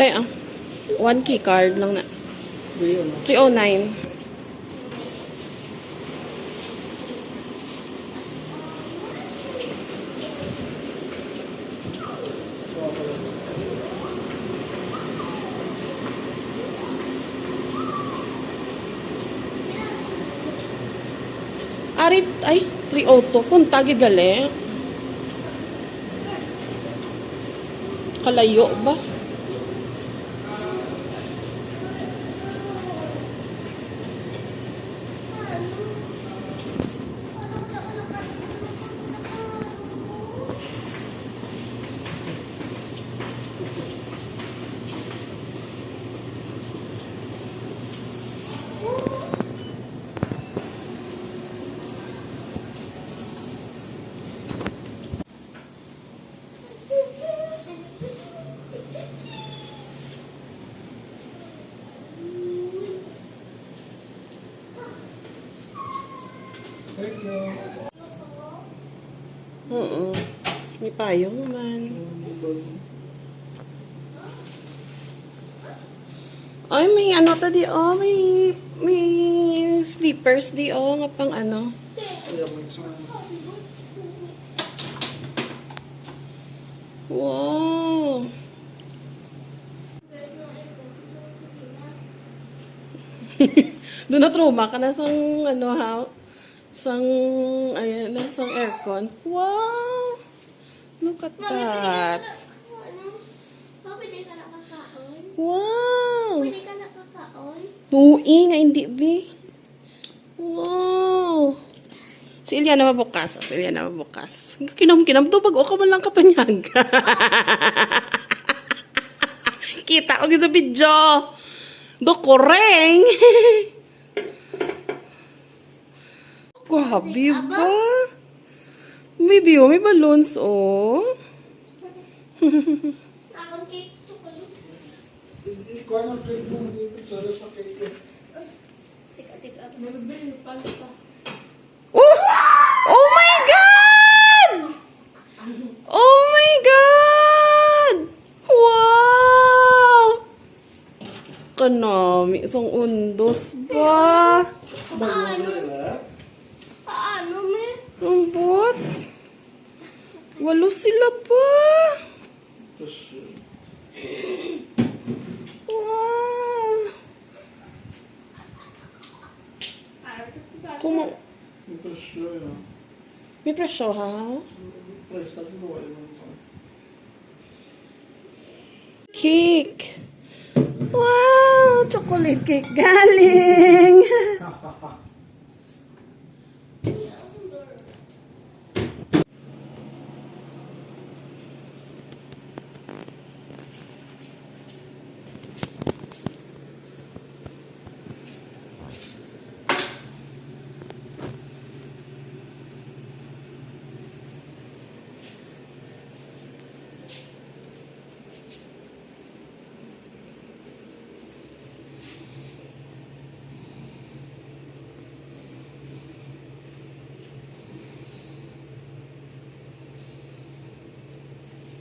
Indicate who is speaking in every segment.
Speaker 1: Tayo, 1 key card lang na. 309. Ari, ay, 302. Punta, gigali. Kalayo ba?
Speaker 2: Thank you.
Speaker 1: May payong naman. Ay, may ano to di oh. May slippers di oh. Nga pang ano. Wow. Doon na trauma ka na sang ano ha. Sang ayan na sang aircon. Wow. Look at that.
Speaker 3: Pwede ka nakakaon?
Speaker 1: Wow.
Speaker 3: Pwede ka nakakaon?
Speaker 1: Tui nga hindi bi. Wow. Si Ilya na mabukas. Si Ilya na mabukas. Kinam-kinam to pag o ka man lang kapanyag. Kita ko sa video. Dokoreng. Grabe ba? Maybe oh, may balloons oh.
Speaker 3: Akong cake chocolate.
Speaker 2: Ikaw ang cake mo, hindi picture sa cake ko.
Speaker 3: Tika. May pala pa.
Speaker 1: Oh! Oh my God! Oh my God! Wow! Kanami, isang undos ba?
Speaker 3: Paano, me?
Speaker 1: Ang bot? Walo sila pa. Wow! Kumo... May presyo ha? Cake! Wow! Chocolate cake galing!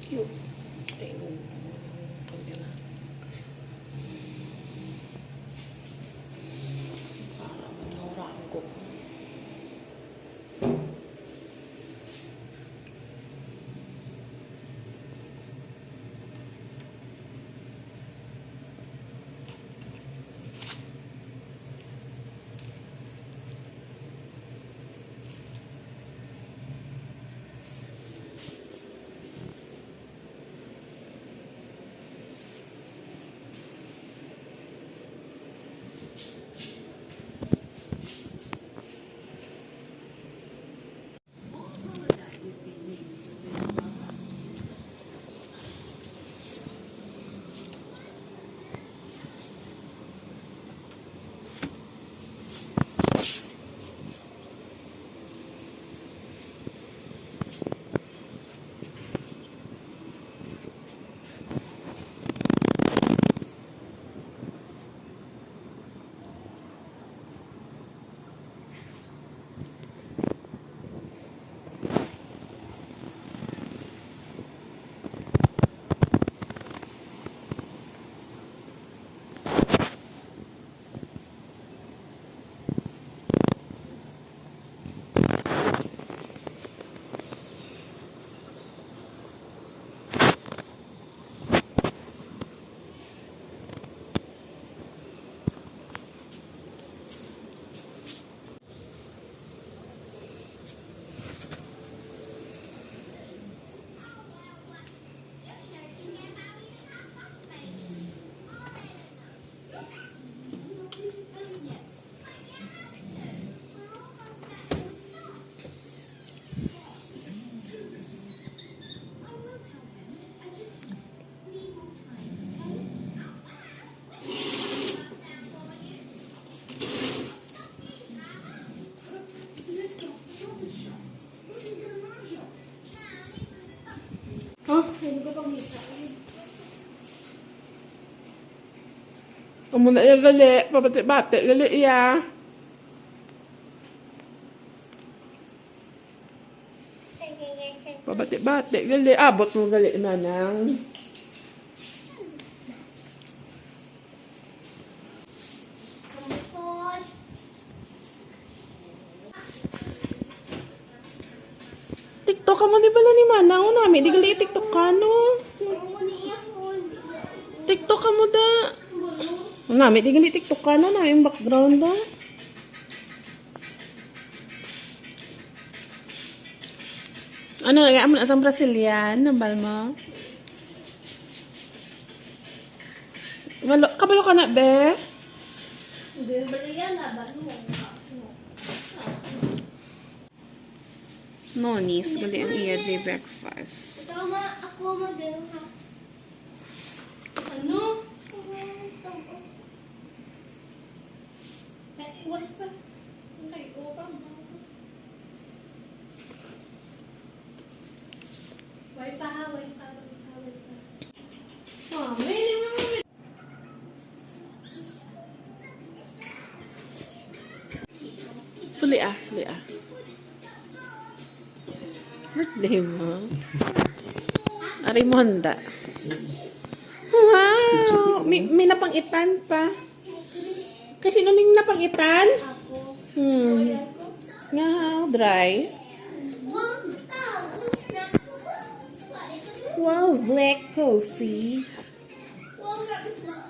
Speaker 1: Yun. Tingnan mo. Kamera. Para manuraan ko.
Speaker 3: pangita.
Speaker 1: Amo na yung gali. Pabati-bati. Gali iya. Pabati-bati. Gali. Abot mo gali na nang.
Speaker 3: Kampot.
Speaker 1: TikTok ka mo di pala ni Manang. O nami. Di gali TikTok ka no.
Speaker 3: Ang niya ko.
Speaker 1: TikTok ka mo da. O nami. Di gali TikTok ka no. Na yung background da. Ano, kaya mo na asang Brazilian, nambal mo? Kabalo ka na, be?
Speaker 3: Bibalian na ba?
Speaker 1: Nonis, gali ang iya day breakfast.
Speaker 3: Ikaw ako mag-ano ha? Ano? Iwas pa. Okay, go pa. Way pa. Mami, hindi mo
Speaker 1: Suli ah. Birthday mo. Ari mo handa. Wow! May napangitan pa. Kasi nung yung napangitan?
Speaker 3: ako.
Speaker 1: Hmm.
Speaker 3: Ako.
Speaker 1: Nga, dry. Wow, black coffee.
Speaker 3: Wow, gabis na